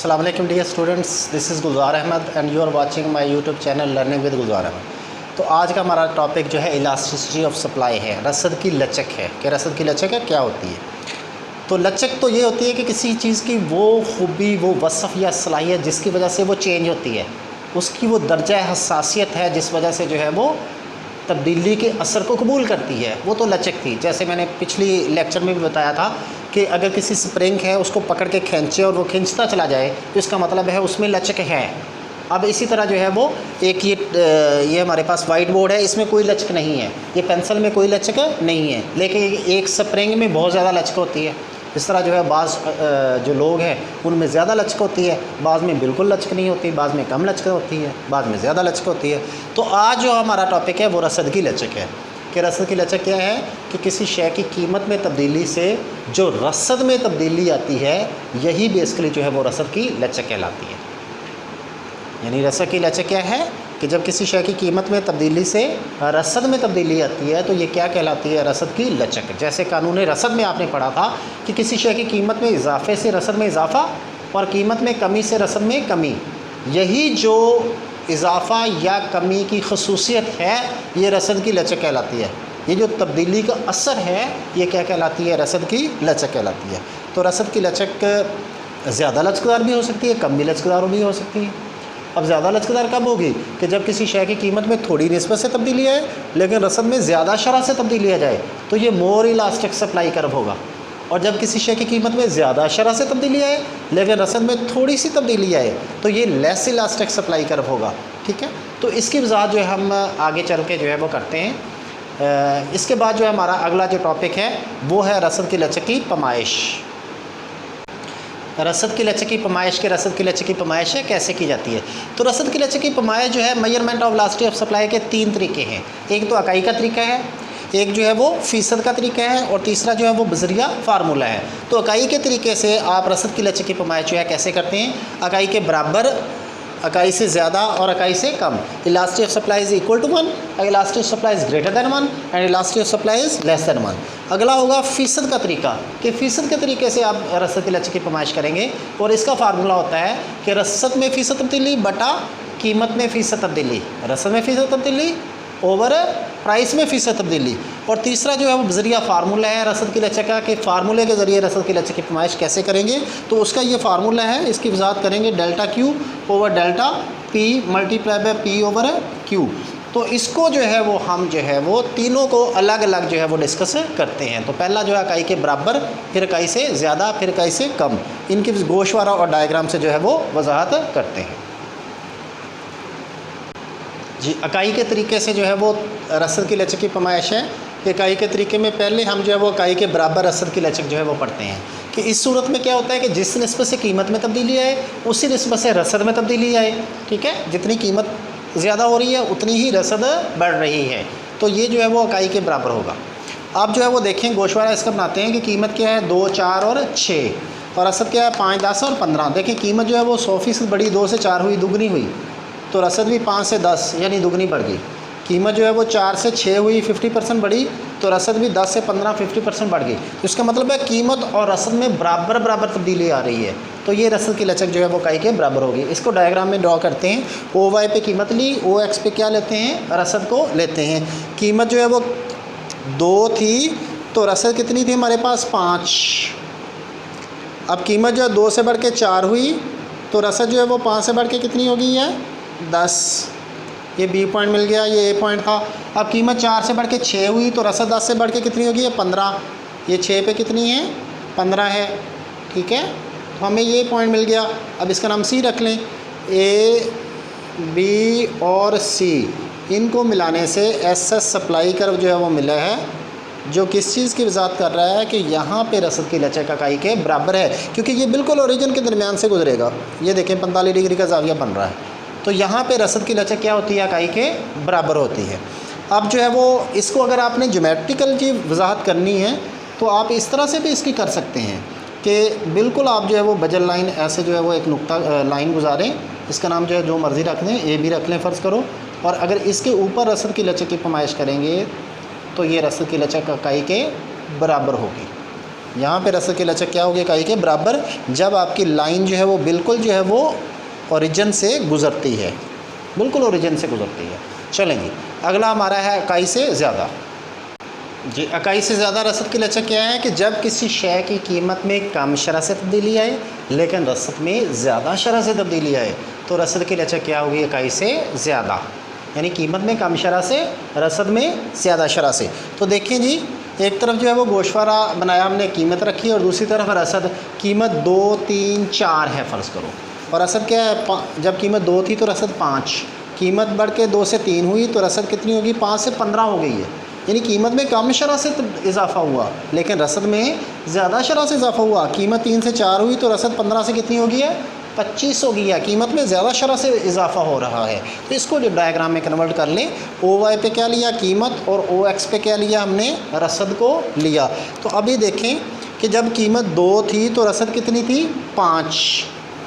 अस्सलाम वालेकुम dear students, this is Gulzar Ahmad and you are watching my YouTube channel learning with Gulzar Ahmad. तो आज का हमारा टॉपिक जो है इलास्टिसिटी ऑफ सप्लाई है, रसद की लचक है कि रसद की लचक है क्या होती है। तो लचक तो ये होती है कि किसी चीज़ की वो खूबी, वो वसफ़ या सलाहियत जिसकी वजह से वो चेंज होती है, उसकी वो दर्जा हसासियत है जिस वजह से जो है वो तब्दीली के असर को कबूल करती है, वो तो लचक थी। जैसे मैंने पिछली लेक्चर में भी बताया था कि अगर किसी स्प्रिंग है उसको पकड़ के खींचे और वो खींचता चला जाए तो इसका मतलब है उसमें लचक है। अब इसी तरह जो है वो एक ये हमारे पास वाइट बोर्ड है, इसमें कोई लचक नहीं है, ये पेंसिल में कोई लचक नहीं है, लेकिन एक स्प्रिंग में बहुत ज़्यादा लचक होती है। इस तरह जो है बाज़ जो लोग हैं उनमें ज़्यादा लचक होती है, बाज़ में बिल्कुल लचक नहीं होती, बाज़ में कम लचक होती है, बाज़ में ज़्यादा लचक होती है। तो आज जो हमारा टॉपिक है वो रसद की लचक है कि रसद की लचक क्या है कि किसी शय की कीमत में तब्दीली से जो रसद में तब्दीली आती है यही बेसिकली जो है वो रसद की लचक कहलाती है। यानी रसद की लचक क्या है कि जब किसी शय की कीमत में तब्दीली से रसद में तब्दीली आती है तो ये क्या कहलाती है, रसद की लचक। जैसे कानून रसद में आपने पढ़ा था कि किसी शय की कीमत में इजाफे से रसद में इजाफा और कीमत में कमी से रसद में कमी, यही जो इजाफा या कमी की खसूसियत है ये रसद की लचक कहलाती है। ये जो तब्दीली का असर है ये क्या कहलाती है, रसद की लचक कहलाती है। तो रसद की लचक ज़्यादा लचकदार भी हो सकती है, कम भी लचकदार भी हो सकती है। अब ज़्यादा लचकदार कब होगी कि जब किसी शय की कीमत में थोड़ी निस्बत से तब्दीली आए लेकिन रसद में ज़्यादा शरह से तब्दीली आ जाए तो ये मोर इलास्टिक सप्लाई कर्व होगा। और जब किसी शय की कीमत में ज़्यादा शरह से तब्दीली आए लेकिन रसद में थोड़ी सी तब्दीली आए तो ये लेस इलास्टिक सप्लाई कर्व होगा। ठीक है, तो इसकी वजाहत जो है हम आगे चल के जो है वो करते हैं। इसके बाद जो है हमारा अगला जो टॉपिक है वो है रसद की लचक की पैमाइश। रसद की लचक की पैमाइश के रसद की लचक की पैमाइश है कैसे की जाती है। तो रसद की लचक की पैमाइश जो है measurement of elasticity of supply के 3 तरीके हैं। एक तो इकाई का तरीका है, एक जो है वो फ़ीसद का तरीका है और तीसरा जो है वो बजरिया फार्मूला है। तो इकाई के तरीके से आप रसद की लचक की पैमाइश जो है कैसे करते हैं, इकाई के बराबर, इकाई से ज़्यादा और इकाई से कम। Elasticity of supply is equal to 1, elasticity of supply is greater than 1 and elasticity of supply is less than 1। अगला होगा फ़ीसद का तरीका कि फ़ीसद के तरीके से आप रसद की लचक की पैमाइश करेंगे और इसका फार्मूला होता है कि रसद में फ़ीसद तब्दीली बटा कीमत में फ़ीसद तब्दीली, रसद में फ़ीसद तब्दीली ओवर प्राइस में फ़ीसद तब्दीली। और तीसरा जो है वो बजरिया फार्मूला है रसद की लचक का कि फार्मूले के ज़रिए रसद की लचक की पैमाइश कैसे करेंगे। तो उसका ये फार्मूला है, इसकी वजाहत करेंगे delta Q over delta P multiply by P over Q. तो इसको जो है वो हम जो है वो तीनों को अलग अलग जो है वो डिस्कस करते हैं। तो पहला जो है इकाई के बराबर, फिर इकाई से ज़्यादा, फिर इकाई से कम, इनकी गोशवारा और डायग्राम से जो है वो वजाहत करते हैं जी। इकाई के तरीके से जो है वो रसद की लचक की पैमाइश है। इकाई के तरीके में पहले हम जो है वो इकाई के बराबर रसद की लचक जो है वो पढ़ते हैं कि इस सूरत में क्या होता है कि जिस निस्बत से कीमत में तब्दीली आए उसी निस्बत से रसद में तब्दीली आए। ठीक है, जितनी कीमत ज़्यादा हो रही है उतनी ही रसद बढ़ रही है, तो ये जो है वो इकाई के बराबर होगा। अब जो है वो देखें गोशवारा इसका बनाते हैं कि कीमत क्या है 2, 4 और 6 और रसद क्या है 5, 10 और 15। देखें कीमत जो है वो 100% बढ़ी, 2 से 4 हुई, दुगनी हुई, तो रसद भी 5 से 10 यानी दुगनी बढ़ गई। कीमत जो है वो 4 से 6 हुई, 50% बढ़ी, तो रसद भी 10 से 15 50% बढ़ गई। तो इसका मतलब है कीमत और रसद में बराबर बराबर तब्दीली आ रही है, तो ये रसद की लचक जो है वो इकाई के बराबर होगी। इसको डायग्राम में ड्रॉ करते हैं। ओ वाई पे कीमत ली, ओ एक्स पे क्या लेते हैं, रसद को लेते हैं। कीमत जो है वो 2 थी तो रसद कितनी थी हमारे पास 5। अब कीमत जो है 2 से बढ़ के 4 हुई तो रसद जो है वो 5 से बढ़ के कितनी होगी है 10। ये बी पॉइंट मिल गया, ये ए पॉइंट था। अब कीमत 4 से बढ़ के 6 हुई तो रसद 10 से बढ़ के कितनी होगी है 15। ये 6 पे कितनी है 15 है। ठीक है, तो हमें ये पॉइंट मिल गया। अब इसका नाम सी रख लें। ए, बी और सी इनको मिलाने से एस एस सप्लाई कर्व जो है वो मिला है, जो किस चीज़ की वजाहत कर रहा है कि यहाँ पे रसद की लचक इकाई के बराबर है, क्योंकि ये बिल्कुल ओरिजिन के दरमियान से गुजरेगा। ये देखें 45 डिग्री का जाविया बन रहा है, तो यहाँ पे रसद की लचक क्या होती है, इकाई के बराबर होती है। अब जो है वो इसको अगर आपने ज्योमेट्रिकल की वजाहत करनी है तो आप इस तरह से भी इसकी कर सकते हैं कि बिल्कुल आप जो है वो बजल लाइन ऐसे जो है वो एक नुक्ता लाइन गुजारें, इसका नाम जो है जो मर्ज़ी रख लें, ए भी रख लें फ़र्ज़ करो, और अगर इसके ऊपर रसद की लचक की पैमाइश करेंगे तो ये रसद की लचक इकाई के बराबर होगी। यहाँ पे रसद की लचक क्या होगी इकाई के बराबर, जब आपकी लाइन जो है वो बिल्कुल जो है वो ओरिजिन से गुज़रती है, बिल्कुल ओरिजिन से गुज़रती है। चलें जी, अगला हमारा है इकाई से ज़्यादा। जी, इकाई से ज़्यादा रसद की लचक क्या है कि जब किसी शय की कीमत में कम शरह से तब्दीली आए लेकिन रसद में ज़्यादा शरह से तब्दीली आए, तो रसद की लचक क्या होगी इकाई से ज़्यादा, यानी कीमत में कम शरह से, रसद में ज़्यादा शरह से। तो देखिए जी, एक तरफ जो है वो गोशवारा बनाया हमने, कीमत रखी, और दूसरी तरफ रसद, कीमत 2, 3, 4 है फ़र्ज़ करो, और रसद क्या है, जब कीमत 2 थी तो रसद 5, कीमत बढ़ के 2 से 3 हुई तो रसद कितनी होगी, 5 से 15 हो गई है। यानी कीमत में कम शरह से इजाफ़ा हुआ लेकिन रसद में ज़्यादा शरह से इजाफ़ा हुआ। कीमत 3 से 4 हुई तो रसद 15 से कितनी होगी है, 25 हो गई है। कीमत में ज़्यादा शरह से इजाफ़ा हो रहा है। तो इसको जो डायग्राम में कन्वर्ट कर लें, OY पे क्या लिया कीमत, और OX पे क्या लिया हमने, रसद को लिया। तो अभी देखें कि जब कीमत 2 थी तो रसद कितनी थी, 5,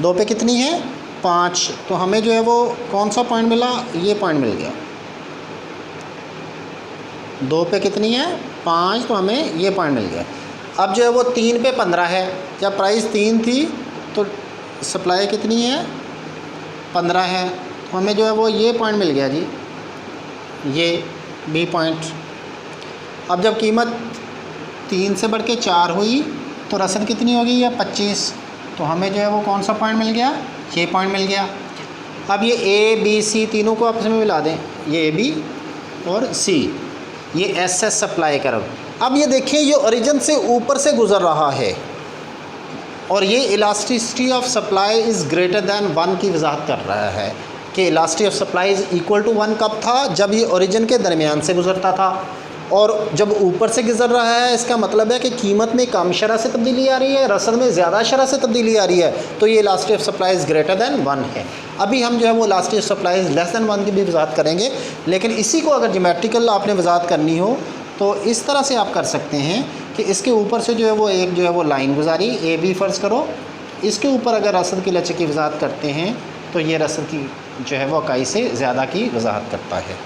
2 पे कितनी है, 5, तो हमें जो है वो कौन सा पॉइंट मिला, ये पॉइंट मिल गया। 2 पे कितनी है, 5, तो हमें ये पॉइंट मिल गया। अब जो है वो 3 पे 15 है, जब प्राइस 3 थी तो सप्लाई कितनी है, 15 है, तो हमें जो है वो ये पॉइंट मिल गया जी, ये B पॉइंट। अब जब कीमत 3 से बढ़ के 4 हुई तो रसद कितनी होगी, या 25, तो हमें जो है वो कौन सा पॉइंट मिल गया, ये पॉइंट मिल गया। अब ये A, B, C तीनों को आपस में मिला दें, ये AB और C, ये SS सप्लाई कर्व। अब ये देखिए, ये ओरिजिन से ऊपर से गुज़र रहा है और ये elasticity of supply is greater than 1 की वजाहत कर रहा है कि elasticity of supply is equal to 1 कब था, जब ये ओरिजिन के दरमियान से गुज़रता था, और जब ऊपर से गुज़र रहा है इसका मतलब है कि कीमत में कम शरह से तब्दीली आ रही है, रसद में ज़्यादा शरह से तब्दीली आ रही है, तो ये elasticity of supply is greater than 1 है। अभी हम जो है वो elasticity of supply is less than 1 की भी वजाहत करेंगे, लेकिन इसी को अगर ज्योमेट्रिकल आपने वजाहत करनी हो तो इस तरह से आप कर सकते हैं कि इसके ऊपर से जो है वो एक जो है वो लाइन गुजारी, AB फ़र्ज़ करो, इसके ऊपर अगर रसद की लचक की वजाहत करते हैं तो ये रसद की जो है वो इकाई से ज़्यादा की वजाहत करता है।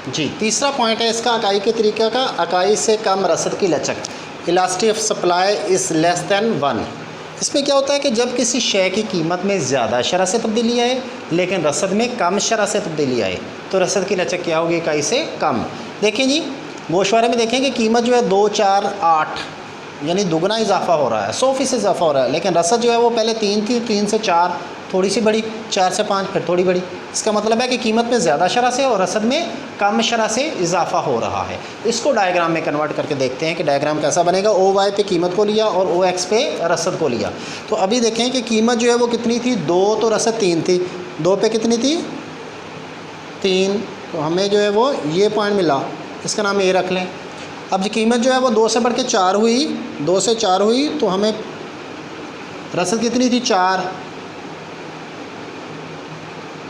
जी, तीसरा पॉइंट है इसका इकाई के तरीक़े का, इकाई से कम रसद की लचक, elasticity of supply is less than 1। इसमें क्या होता है कि जब किसी शय की कीमत में ज़्यादा शरह से तब्दीली आए लेकिन रसद में कम शरह से तब्दीली आए, तो रसद की लचक क्या होगी, इकाई से कम। देखें जी, गोशवारे में देखें कि कीमत जो है 2, 4, 8 यानी दुगना इजाफा हो रहा है, 100% इजाफा हो रहा है, लेकिन रसद जो है वो पहले 3 थी, 3 से 4 थोड़ी सी बढ़ी, 4 से 5 फिर थोड़ी बढ़ी। इसका मतलब है कि कीमत में ज़्यादा शरह से और रसद में कम शरह से इजाफा हो रहा है। इसको डायग्राम में कन्वर्ट करके देखते हैं कि डायग्राम कैसा बनेगा। OY पे कीमत को लिया और OX पे रसद को लिया। तो अभी देखें कि कीमत जो है वो कितनी थी, 2, तो रसद 3 थी, 2 पे कितनी थी, 3, तो हमें जो है वो ये पॉइंट मिला, इसका नाम A रख लें। अब जो कीमत जो है वो 2 से बढ़ के 4 हुई, 2 से 4 हुई तो हमें रसद कितनी थी, 4,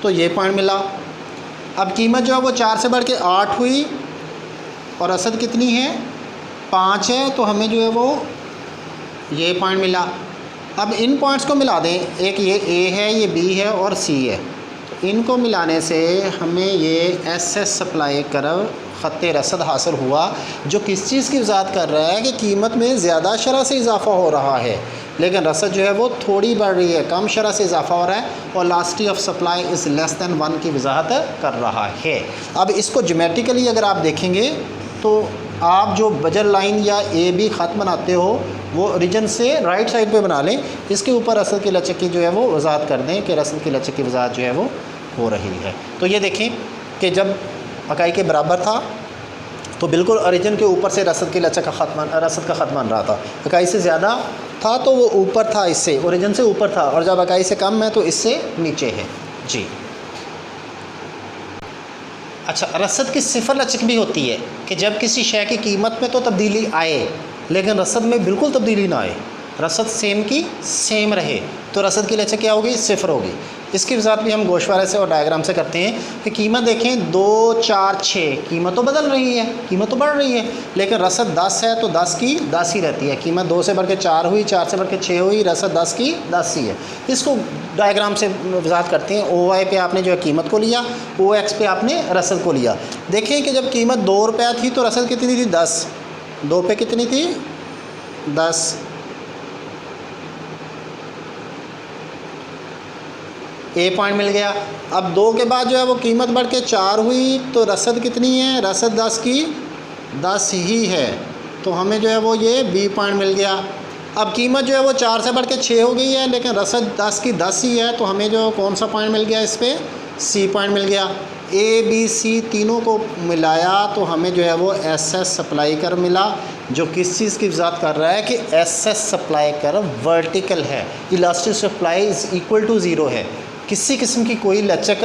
तो ये पॉइंट मिला। अब कीमत जो है वो 4 से बढ़ के 8 हुई और रसद कितनी है, 5 है, तो हमें जो है वो ये पॉइंट मिला। अब इन पॉइंट्स को मिला दें, एक ये A है, ये B है और C है, तो इनको मिलाने से हमें ये SS सप्लाई कर्व ख़त्ते रसद हासिल हुआ, जो किस चीज़ की वजाहत कर रहा है कि कीमत में ज़्यादा शरह से इजाफ़ा हो रहा है लेकिन रसद जो है वो थोड़ी बढ़ रही है, कम शरह से इजाफ़ा हो रहा है, और elasticity of supply is less than 1 की वजाहत कर रहा है। अब इसको ज्योमेट्रिकली अगर आप देखेंगे तो आप जो बजर लाइन या AB ख़त बनाते हो वो ओरिजिन से राइट साइड पे बना लें, इसके ऊपर रसद की लचक की जो है वो वजाहत कर दें कि रसद की लचक की वजाहत जो है वो हो रही है। तो ये देखें कि जब इकाई के बराबर था तो बिल्कुल ओरिजिन के ऊपर से रसद की लचक का रसद का ख़त बन रहा था, इकाई से ज़्यादा था तो वो ऊपर था, इससे ओरिजिन से ऊपर था, और जब इकाई से कम है तो इससे नीचे है। जी, अच्छा, रसद की सिफर लचक भी होती है कि जब किसी शय की कीमत में तो तब्दीली आए लेकिन रसद में बिल्कुल तब्दीली ना आए, रसद सेम की सेम रहे, तो रसद की लचक क्या होगी, सिफर होगी। इसकी वजाहत भी हम गोशवारे से और डायग्राम से करते हैं कि कीमत देखें 2, 4, 6, कीमत तो बदल रही है, कीमत तो बढ़ रही है, लेकिन रसद 10 है तो 10 की 10 ही रहती है। कीमत 2 से बढ़ के 4 हुई, 4 से बढ़ के 6 हुई, रसद 10 की 10 ही है। इसको डायग्राम से वजाहत करते हैं। OY पे आपने जो है कीमत को लिया, OX पे आपने रसद को लिया। देखें कि जब कीमत 2 रुपया थी तो रसद कितनी थी, 10, 2 पे कितनी थी 10, ए पॉइंट मिल गया। अब 2 के बाद जो है वो कीमत बढ़ के 4 हुई, तो रसद कितनी है, रसद 10 की 10 ही है, तो हमें जो है वो ये बी पॉइंट मिल गया। अब कीमत जो है वो 4 से बढ़ के 6 हो गई है, लेकिन रसद 10 की 10 ही है, तो हमें जो कौन सा पॉइंट मिल गया, इस पर सी पॉइंट मिल गया। ए बी सी तीनों को मिलाया तो हमें जो है वो एस एस सप्लाई कर मिला, जो किस चीज़ की वजाहत कर रहा है कि एस एस सप्लाई कर वर्टिकल है, elastic supply is equal to zero है, किसी किस्म की कोई लचक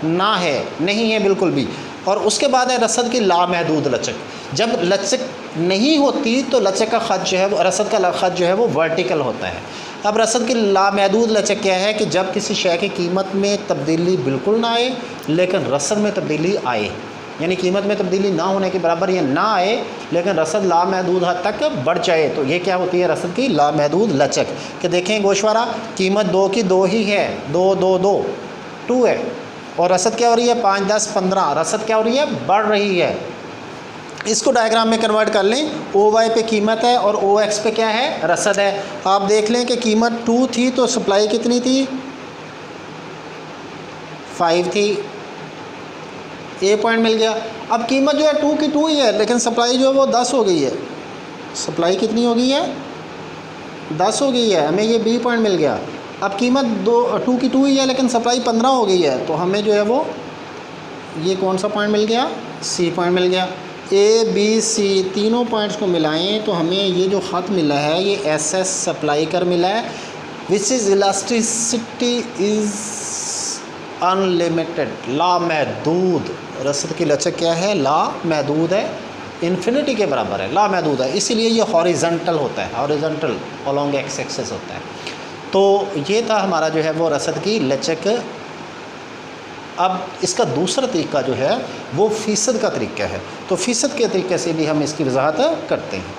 ना है, नहीं है बिल्कुल भी। और उसके बाद है रसद की लामहदूद लचक। जब लचक नहीं होती तो लचक का ख़त जो है वो, रसद का ख़त जो है वो वर्टिकल होता है। अब रसद की लामहदूद लचक क्या है कि जब किसी शय की कीमत में तब्दीली बिल्कुल ना आए लेकिन रसद में तब्दीली आए, यानी कीमत में तब्दीली ना होने के बराबर ये ना आए लेकिन रसद लामहदूद हद तक बढ़ जाए, तो ये क्या होती है रसद की लामहदूद लचक। कि देखें गोशवारा, कीमत 2 की 2 ही है, 2 2 2 2 है, और रसद क्या हो रही है 5 10 15, रसद क्या हो रही है बढ़ रही है। इसको डायग्राम में कन्वर्ट कर लें, ओ वाई पे कीमत है और ओ एक्स पे क्या है रसद है। आप देख लें कि कीमत 2 थी तो सप्लाई कितनी थी 5 थी, ए पॉइंट मिल गया। अब कीमत जो है 2 की 2 ही है लेकिन सप्लाई जो है वो 10 हो गई है, सप्लाई कितनी हो गई है 10 हो गई है, हमें ये बी पॉइंट मिल गया। अब कीमत 2 की 2 ही है लेकिन सप्लाई 15 हो गई है, तो हमें जो है वो ये कौन सा पॉइंट मिल गया, सी पॉइंट मिल गया। ए बी सी तीनों पॉइंट्स को मिलाएं तो हमें ये जो ख़त मिला है ये एस एस सप्लाई कर मिला है, which is elasticity is unlimited, लामहदूद। रसद की लचक क्या है, लामहदूद है, इन्फिनिटी के बराबर है, लामहदूद है, इसीलिए ये हॉरिजॉन्टल होता है, हॉरिजॉन्टल अलोंग एक्स एक्सिस होता है। तो ये था हमारा जो है वो रसद की लचक। अब इसका दूसरा तरीका जो है वो फ़ीसद का तरीका है, तो फ़ीसद के तरीके से भी हम इसकी वजाहत करते हैं।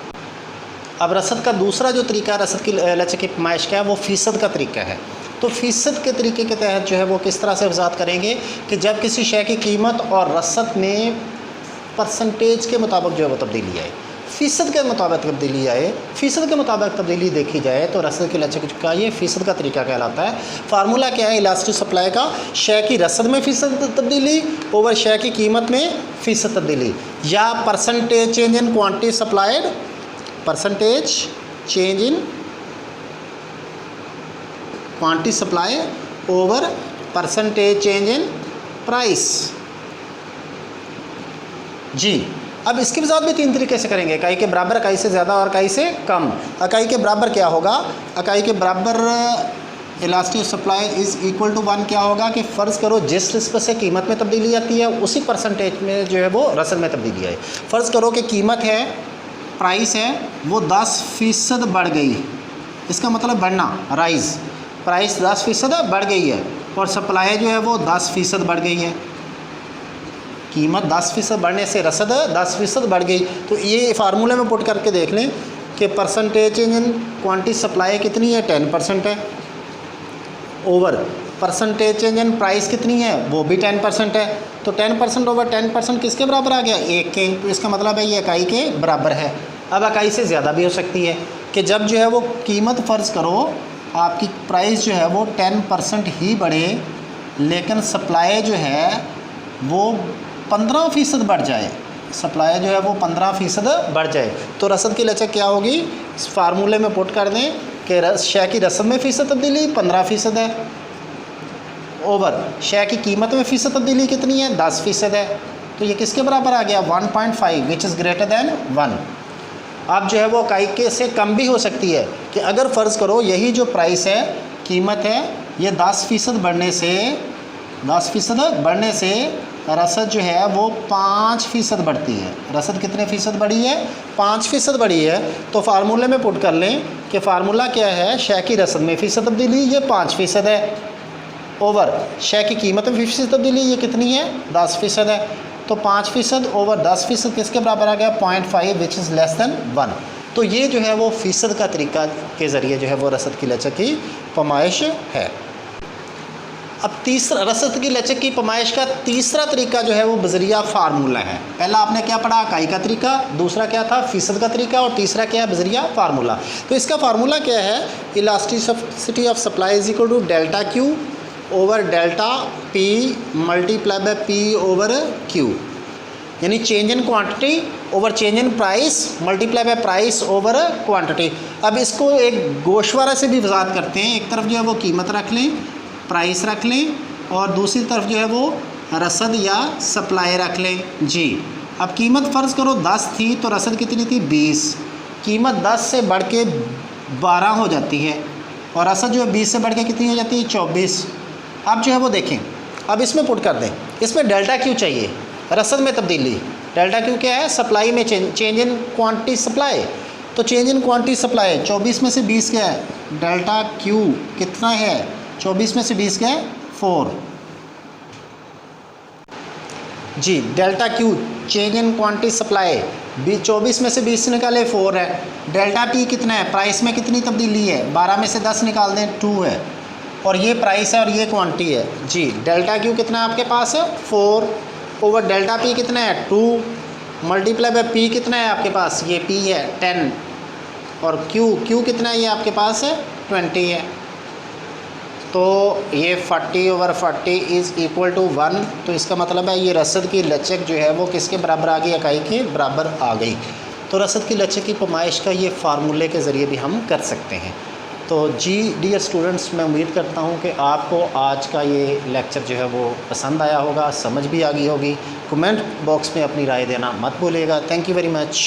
अब रसद का दूसरा जो तरीका रसद की लचक की पैमाइश का है वो फ़ीसद का तरीका है। तो फ़ीसद के तरीके के तहत जो है वो किस तरह से वजाहत करेंगे कि जब किसी शय की कीमत और रसद में परसेंटेज के मुताबिक जो है वो तब्दीली आए, फ़ीसद के मुताबिक तब्दीली आए, फ़ीसद के मुताबिक तब्दीली देखी जाए तो रसद की लचक का ये फ़ीसद का तरीका कहलाता है। फार्मूला क्या है इलास्टिक सप्लाई का, शय की रसद में फ़ीसद तब्दीली ओवर शय की कीमत में फ़ीसद तब्दीली, या percentage change in quantity supplied, percentage change in quantity supply over percentage change in price. जी, अब इसकी वजाहत भी 3 तरीके से करेंगे, इकाई के बराबर, इकाई से ज़्यादा और इकाई से कम। इकाई के बराबर क्या होगा, इकाई के बराबर elastic supply is equal to 1 क्या होगा कि फ़र्ज़ करो जिस निस्बत से कीमत में तब्दीली आती है उसी परसेंटेज में जो है वो रसद में तब्दीली आए। फ़र्ज़ करो कि कीमत है, प्राइस है, वो 10% बढ़ गई, इसका मतलब बढ़ना, राइज़, प्राइस 10% बढ़ गई है और सप्लाई जो है वो 10% बढ़ गई है। कीमत 10% बढ़ने से रसद 10% बढ़ गई, तो ये फार्मूले में पुट करके देख लें कि परसेंटेज इन क्वांटिटी सप्लाई कितनी है 10% है, ओवर परसेंटेज इन प्राइस कितनी है वो भी 10% है, तो 10% ओवर 10% किसके बराबर आ गया 1 के, तो इसका मतलब है ये इकाई के बराबर है। अब इकाई से ज़्यादा भी हो सकती है कि जब जो है वो कीमत फ़र्ज़ करो आपकी प्राइस जो है वो 10% ही बढ़े लेकिन सप्लाई जो है वो 15% बढ़ जाए, सप्लाई जो है वो 15% बढ़ जाए, तो रसद की लचक क्या होगी, इस फार्मूले में पुट कर दें कि शय की रसद में फ़ीसद तब्दीली 15% है, ओवर शय की कीमत में फ़ीसद तब्दीली कितनी है 10% है, तो ये किसके बराबर आ गया 1.5 विच इज़ ग्रेटर दैन 1। अब जो है वो इकाई के से कम भी हो सकती है कि अगर फ़र्ज़ करो यही जो प्राइस है, कीमत है, ये 10% बढ़ने से 10% बढ़ने से रसद जो है वो 5% बढ़ती है। रसद कितने फ़ीसद बढ़ी है 5% बढ़ी है, तो फार्मूले में पुट कर लें कि फार्मूला क्या है, शय की रसद में फ़ीसद तब्दीली ये 5% है, ओवर शय की कीमत में फ़ीसद तब्दीली ये कितनी है 10% है, तो 5% ओवर 10% किसके बराबर आ गया 0.5 विच इज़ लेस दैन 1। तो ये जो है वो फ़ीसद का तरीका के ज़रिए जो है वो रसद की लचक की पैमाइश है। अब तीसरा रसद की लचक की पैमाइश का तीसरा तरीका जो है वो बजरिया फार्मूला है। पहला आपने क्या पढ़ा, इकाई का तरीका, दूसरा क्या था फीसद का तरीका, और तीसरा क्या है बजरिया फार्मूला। तो इसका फार्मूला क्या है, elasticity of supply is equal to delta Q over delta P multiply by P over Q, यानी change in quantity over change in price multiply by price over quantity. अब इसको एक गोशवारा से भी वजाहत करते हैं, एक तरफ जो है वो कीमत रख लें, प्राइस रख लें, और दूसरी तरफ जो है वो रसद या सप्लाई रख लें जी। अब कीमत फ़र्ज़ करो 10 थी तो रसद कितनी थी 20, कीमत 10 से बढ़ के 12 हो जाती है, और रसद जो है 20 से बढ़ के कितनी हो जाती है 24। अब जो है वो देखें, अब इसमें पुट कर दें, इसमें डेल्टा क्यू चाहिए, रसद में तब्दीली। डेल्टा क्यू क्या है, सप्लाई में चेंज इन क्वांटिटी सप्लाई, तो चेंज इन क्वांटिटी सप्लाई 24 में से 20 क्या है, डेल्टा क्यू कितना है 24 में से 20 क्या है 4 जी। Delta Q change in quantity supply 24 में से 20 निकाले 4 है। डेल्टा पी कितना है, प्राइस में कितनी तब्दीली है, 12 में से 10 निकाल दें 2 है, और ये प्राइस है और ये क्वांटिटी है जी। डेल्टा क्यू कितना है आपके पास 4 ओवर डेल्टा पी कितना है 2 मल्टीप्लाई बाय पी कितना है आपके पास, ये पी है 10, और क्यू कितना है ये आपके पास 20 है। तो ये 40 ओवर 40 इज़ इक्वल टू 1, तो इसका मतलब है ये रसद की लचक जो है वो किसके बराबर आ गई, इकाई के बराबर आ गई। तो रसद की लचक की पैमाइश का ये फार्मूले के ज़रिए भी हम कर सकते हैं। तो जी डियर स्टूडेंट्स, मैं उम्मीद करता हूँ कि आपको आज का ये लेक्चर जो है वो पसंद आया होगा, समझ भी आ गई होगी। कमेंट बॉक्स में अपनी राय देना मत भूलिएगा। Thank you very much.